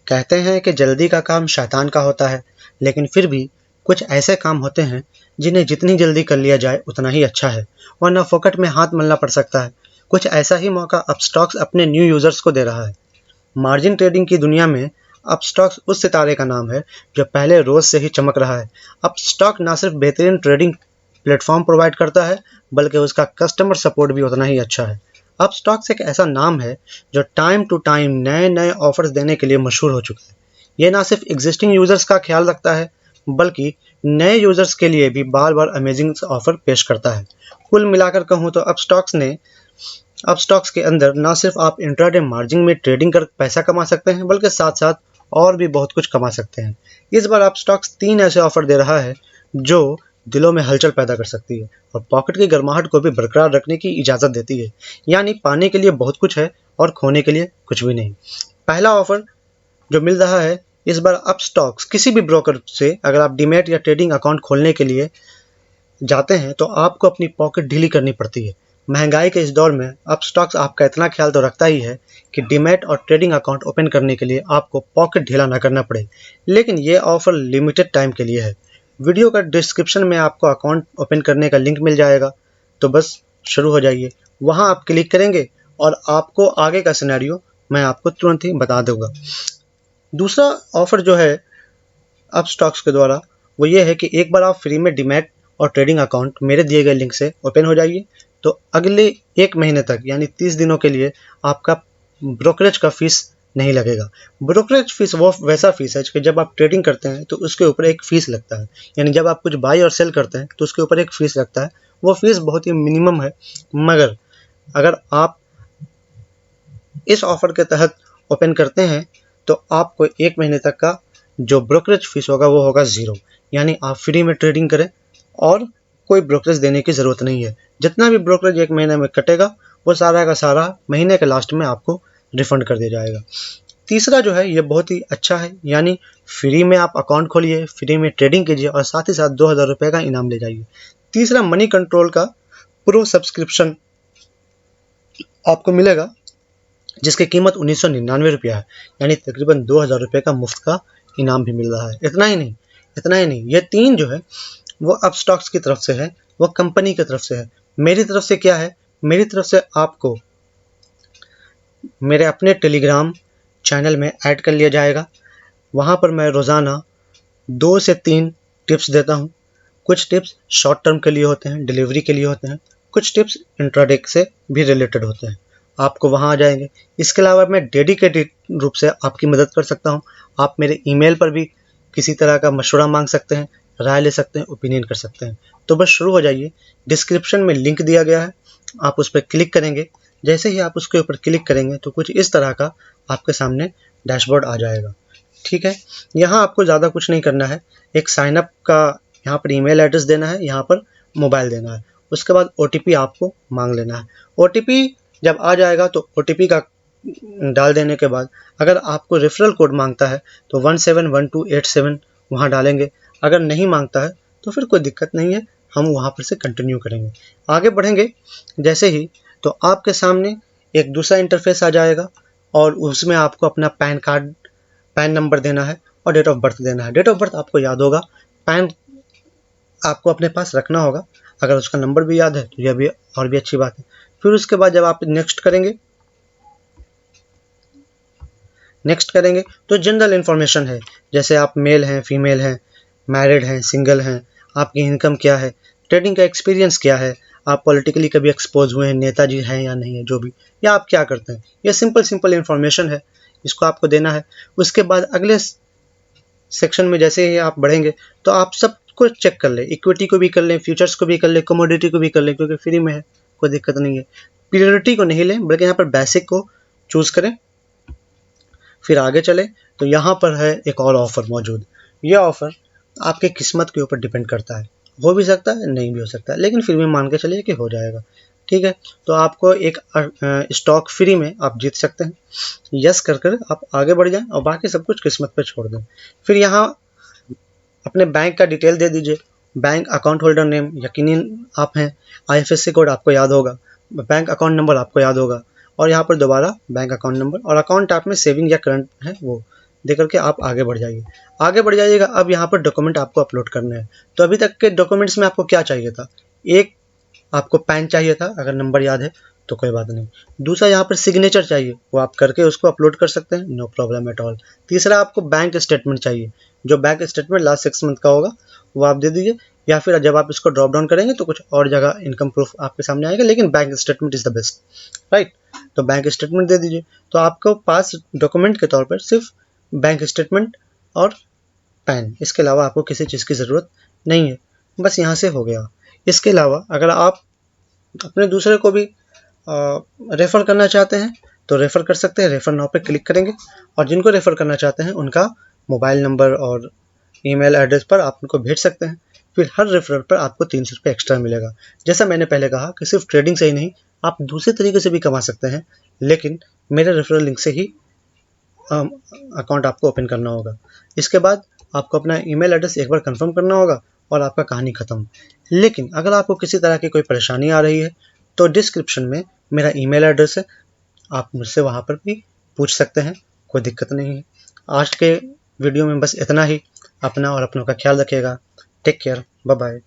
कहते हैं कि जल्दी का काम शैतान का होता है, लेकिन फिर भी कुछ ऐसे काम होते हैं जिन्हें जितनी जल्दी कर लिया जाए उतना ही अच्छा है, वरना फोकट में हाथ मलना पड़ सकता है। कुछ ऐसा ही मौका अपस्टॉक्स अपने न्यू यूजर्स को दे रहा है। मार्जिन ट्रेडिंग की दुनिया में अपस्टॉक्स उस सितारे का नाम है जो पहले रोज से ही चमक रहा है। अपस्टॉक न सिर्फ बेहतरीन ट्रेडिंग प्लेटफॉर्म प्रोवाइड करता है, बल्कि उसका कस्टमर सपोर्ट भी उतना ही अच्छा है। अपस्टॉक्स एक ऐसा नाम है जो टाइम टू टाइम नए नए ऑफर्स देने के लिए मशहूर हो चुका है। ये ना सिर्फ एग्जिस्टिंग यूजर्स का ख्याल रखता है, बल्कि नए यूजर्स के लिए भी बार बार अमेजिंग ऑफर पेश करता है। कुल मिलाकर कहूँ तो अपस्टॉक्स के अंदर ना सिर्फ आप इंट्राडे मार्जिन में ट्रेडिंग कर पैसा कमा सकते हैं, बल्कि साथ साथ और भी बहुत कुछ कमा सकते हैं। इस बार अपस्टॉक्स 3 ऐसे ऑफर दे रहा है जो दिलों में हलचल पैदा कर सकती है और पॉकेट की गर्माहट को भी बरकरार रखने की इजाज़त देती है। यानी पाने के लिए बहुत कुछ है और खोने के लिए कुछ भी नहीं। पहला ऑफर जो मिल रहा है इस बार अपस्टॉक्स किसी भी ब्रोकर से अगर आप डीमैट या ट्रेडिंग अकाउंट खोलने के लिए जाते हैं तो आपको अपनी पॉकेट ढीली करनी पड़ती है। महंगाई के इस दौर में अपस्टॉक्स आपका इतना ख्याल तो रखता ही है कि डीमैट और ट्रेडिंग अकाउंट ओपन करने के लिए आपको पॉकेट ढीला ना करना पड़े। लेकिन ये ऑफर लिमिटेड टाइम के लिए है। वीडियो का डिस्क्रिप्शन में आपको अकाउंट ओपन करने का लिंक मिल जाएगा, तो बस शुरू हो जाइए। वहाँ आप क्लिक करेंगे और आपको आगे का सिनेरियो मैं आपको तुरंत ही बता दूंगा। दूसरा ऑफर जो है अपस्टॉक्स के द्वारा वो ये है कि एक बार आप फ्री में डीमैट और ट्रेडिंग अकाउंट मेरे दिए गए लिंक से ओपन हो जाइए तो अगले 1 महीने तक यानी 30 दिनों के लिए आपका ब्रोकरेज का फीस नहीं लगेगा। ब्रोकरेज फीस वो वैसा फीस है कि जब आप ट्रेडिंग करते हैं तो उसके ऊपर एक फीस लगता है, यानी जब आप कुछ बाई और सेल करते हैं तो उसके ऊपर एक फीस लगता है। वो फीस बहुत ही मिनिमम है, मगर अगर आप इस ऑफर के तहत ओपन करते हैं तो आपको 1 महीने तक का जो ब्रोकरेज फीस होगा वो होगा 0। यानी आप फ्री में ट्रेडिंग करें और कोई ब्रोकरेज देने की ज़रूरत नहीं है। जितना भी ब्रोकरेज 1 महीने में कटेगा वो सारा का सारा महीने के लास्ट में आपको रिफंड कर दिया जाएगा। तीसरा जो है ये बहुत ही अच्छा है, यानी फ्री में आप अकाउंट खोलिए, फ्री में ट्रेडिंग कीजिए और साथ ही साथ 2000 रुपये का इनाम ले जाइए। तीसरा मनी कंट्रोल का प्रो सब्सक्रिप्शन आपको मिलेगा जिसकी कीमत 1999 रुपया है, यानी तकरीबन 2000 रुपये का मुफ्त का इनाम भी मिल रहा है। इतना ही नहीं, ये 3 जो है वो अपस्टॉक्स की तरफ से है, वो कंपनी की तरफ से है। मेरी तरफ से क्या है, मेरी तरफ से आपको मेरे अपने टेलीग्राम चैनल में ऐड कर लिया जाएगा। वहाँ पर मैं रोज़ाना 2 से 3 टिप्स देता हूँ। कुछ टिप्स शॉर्ट टर्म के लिए होते हैं, डिलीवरी के लिए होते हैं, कुछ टिप्स इंट्राडे से भी रिलेटेड होते हैं। आपको वहाँ आ जाएंगे। इसके अलावा मैं डेडिकेटेड रूप से आपकी मदद कर सकता हूँ। आप मेरे ईमेल पर भी किसी तरह का मशवरा मांग सकते हैं, राय ले सकते हैं, ओपिनियन कर सकते हैं। तो बस शुरू हो जाइए। डिस्क्रिप्शन में लिंक दिया गया है, आप उस पर क्लिक करेंगे। जैसे ही आप उसके ऊपर क्लिक करेंगे तो कुछ इस तरह का आपके सामने डैशबोर्ड आ जाएगा। ठीक है, यहाँ आपको ज़्यादा कुछ नहीं करना है। एक साइनअप का यहाँ पर ईमेल एड्रेस देना है, यहाँ पर मोबाइल देना है, उसके बाद OTP आपको मांग लेना है। OTP जब आ जाएगा तो OTP का डाल देने के बाद अगर आपको रेफरल कोड मांगता है तो 171287 वहाँ डालेंगे। अगर नहीं मांगता है तो फिर कोई दिक्कत नहीं है, हम वहाँ पर से कंटिन्यू करेंगे। आगे बढ़ेंगे जैसे ही तो आपके सामने एक दूसरा इंटरफेस आ जाएगा और उसमें आपको अपना पैन नंबर देना है और डेट ऑफ बर्थ देना है। डेट ऑफ बर्थ आपको याद होगा, पैन आपको अपने पास रखना होगा। अगर उसका नंबर भी याद है तो यह भी और भी अच्छी बात है। फिर उसके बाद जब आप नेक्स्ट करेंगे तो जनरल इन्फॉर्मेशन है, जैसे आप मेल हैं, फीमेल हैं, मैरिड हैं, सिंगल हैं, आपकी इनकम क्या है, ट्रेडिंग का एक्सपीरियंस क्या है, आप पॉलिटिकली कभी एक्सपोज हुए हैं, नेताजी हैं या नहीं है, जो भी, या आप क्या करते हैं। ये सिंपल इन्फॉर्मेशन है, इसको आपको देना है। उसके बाद अगले सेक्शन में जैसे ही आप बढ़ेंगे तो आप सब कुछ चेक कर लें, इक्विटी को भी कर लें, फ्यूचर्स को भी कर लें, कमोडिटी को भी कर लें, क्योंकि फ्री में है, कोई दिक्कत नहीं है। प्रियोरिटी को नहीं लें, बल्कि यहाँ पर बेसिक को चूज़ करें। फिर आगे चले तो यहाँ पर है एक और ऑफ़र मौजूद। ये ऑफ़र आपके किस्मत के ऊपर डिपेंड करता है, हो भी सकता है, नहीं भी हो सकता है, लेकिन फिर भी मान के चलिए कि हो जाएगा। ठीक है, तो आपको एक स्टॉक फ्री में आप जीत सकते हैं। यस कर आप आगे बढ़ जाएं और बाकी सब कुछ किस्मत पे छोड़ दें। फिर यहाँ अपने बैंक का डिटेल दे दीजिए, बैंक अकाउंट होल्डर नेम यकीनन आप हैं, IFSC कोड आपको याद होगा, बैंक अकाउंट नंबर आपको याद होगा और यहाँ पर दोबारा बैंक अकाउंट नंबर और अकाउंट टाइप में सेविंग या करंट है वो। दे करके आप आगे बढ़ जाइए। आगे बढ़ जाइएगा। अब यहाँ पर डॉक्यूमेंट आपको अपलोड करने हैं। तो अभी तक के डॉक्यूमेंट्स में आपको क्या चाहिए था? एक, आपको पैन चाहिए था, अगर नंबर याद है तो कोई बात नहीं। दूसरा, यहाँ पर सिग्नेचर चाहिए, वो आप करके उसको अपलोड कर सकते हैं, नो प्रॉब्लम एट ऑल। तीसरा, आपको बैंक स्टेटमेंट चाहिए, जो बैंक स्टेटमेंट लास्ट 6 मंथ का होगा वो आप दे दीजिए, या फिर जब आप इसको ड्रॉप डाउन करेंगे तो कुछ और जगह इनकम प्रूफ आपके सामने आएगा, लेकिन bank statement is the best, right. तो बैंक स्टेटमेंट दे दीजिए। तो आपको पास डॉक्यूमेंट के तौर पर सिर्फ बैंक स्टेटमेंट और पैन, इसके अलावा आपको किसी चीज़ की ज़रूरत नहीं है। बस यहाँ से हो गया। इसके अलावा अगर आप अपने दूसरे को भी रेफ़र करना चाहते हैं तो रेफ़र कर सकते हैं। रेफ़र नाउ पे क्लिक करेंगे और जिनको रेफ़र करना चाहते हैं उनका मोबाइल नंबर और ईमेल एड्रेस पर आप उनको भेज सकते हैं। फिर हर रेफरल पर आपको 300 रुपये एक्स्ट्रा मिलेगा। जैसा मैंने पहले कहा कि सिर्फ ट्रेडिंग से ही नहीं, आप दूसरे तरीके से भी कमा सकते हैं, लेकिन मेरे रेफरल लिंक से ही अकाउंट आपको ओपन करना होगा। इसके बाद आपको अपना ईमेल एड्रेस एक बार कंफर्म करना होगा और आपका कहानी ख़त्म। लेकिन अगर आपको किसी तरह की कोई परेशानी आ रही है तो डिस्क्रिप्शन में मेरा ईमेल एड्रेस है, आप मुझसे वहाँ पर भी पूछ सकते हैं, कोई दिक्कत नहीं है। आज के वीडियो में बस इतना ही। अपना और अपनों का ख्याल रखिएगा। Take care, bye bye.